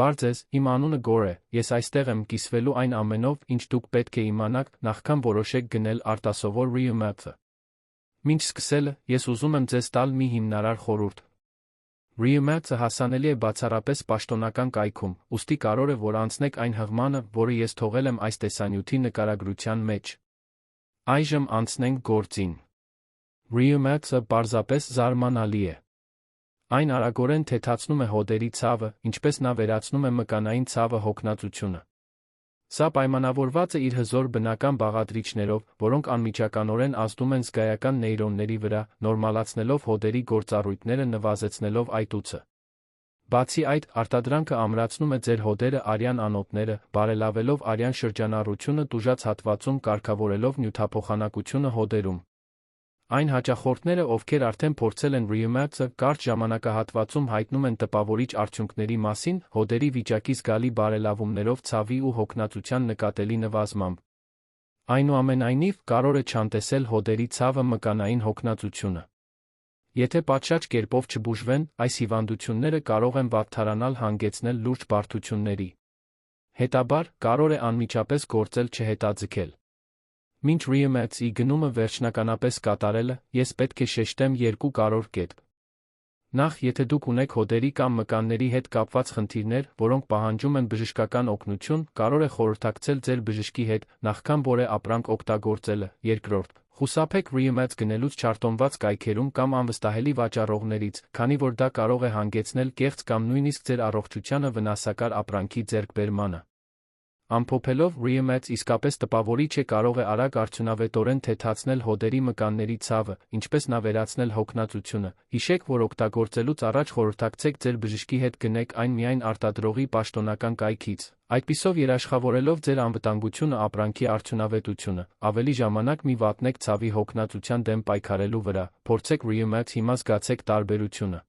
Բարդ ձեզ, իմ անունը Գոր է, ես այստեղ եմ կիսվելու այն ամենով, ինչ դուք պետք է իմանաք, նախքան որոշեք գնել արտասովոր Real-Math-ը։ Մինչ սկսելը, ես ուզում եմ ձեզ տալ մի հիմնարար խորհուրդ։ Real-Math-ը հասանելի է բացառապես պաշտոնական կայքում, ուստի կարող է որ անցնեք այն հղմանը, որը ես թողել եմ այս տեսանյութի նկարագրության մեջ։ Այժմ անցնենք գործին։ Real-Math-ը պարզապես զարմանալի է։ Այն արագորեն թեթացնում է հոդերի ցավը, ինչպես նա վերացնում է մկանային ցավը հոգնածությունը։ Սա պայմանավորված է իր հզոր բնական բաղադրիչներով, որոնք անմիջականորեն ազդում են զգայական նեյրոնների վրա, նորմալացնելով հոդերի գործառույթները նվազեցնելով այտուցը։ Բացի այդ, արտադրանքը ամրացնում է ձեր հոդերը արյան անոթները, բարելավելով արյան շրջանառությունը տուժած հատվածում կարգավորելով նյութափոխանակությունը հոդերում։ Այն հաճախորդները, ովքեր արդեն փորձել են Real-Math-ը, կարճ ժամանակահատվածում հայտնում են տպավորիչ արդյունքների մասին, հոդերի վիճակի զգալի բարելավումներով ցավի ու հոգնածության նկատելի նվազմամբ։ Այնուամենայնիվ, կարող է չանտեսել հոդերի ցավը մկանային հոգնածությունը։ Եթե պատշաճ կերպով չբուժվեն, այս հիվանդությունները կարող են վատթարանալ հանգեցնել լուրջ բարդությունների։ Հետաբար, կարող է անմիջապես գործել չհետաձգել։ Մինչ Real-Math-ի գնումը վերջնականապես կատարելը, ես պետք է շեշտեմ երկու կարևոր կետ։ Նախ, եթե դուք ունեք հոդերի կամ մկանների հետ կապված խնդիրներ, որոնք պահանջում են բժշկական օգնություն, կարող է խորհրդակցել ձեր բժշկի հետ, նախքան որևէ ապրանք օգտագործելը։ Երկրորդ, խուսափեք Real-Math գնելուց չարտոնված կայքերում կամ անվստահելի վաճառողներից, քանի որ դա կարող է հանգեցնել կեղծ կամ նույնիսկ ձեր առողջությանը վնասակար ապրանքի ձեռքբերմանը։ Ամփոփելով, Real-Math իսկապես տպավորիչ է, կարող է արագ արդյունավետորեն թեթացնել հոդերի մկանների ցավը, ինչպես նա վերացնել հոգնածությունը։ Հիշեք, որ օգտագործելուց առաջ խորհրդակցեք ձեր բժշկի հետ, գնեք այն միայն արտադրողի պաշտոնական կայքից։ Այդպիսով երաշխավորելով ձեր անվտանգությունը ապրանքի արդյունավետությունը, ավելի ժամանակ մի վատնեք ցավի հոգնածության դեմ պայքարելու վրա, փորձեք Real-Math հիմա զգացեք տարբերությունը։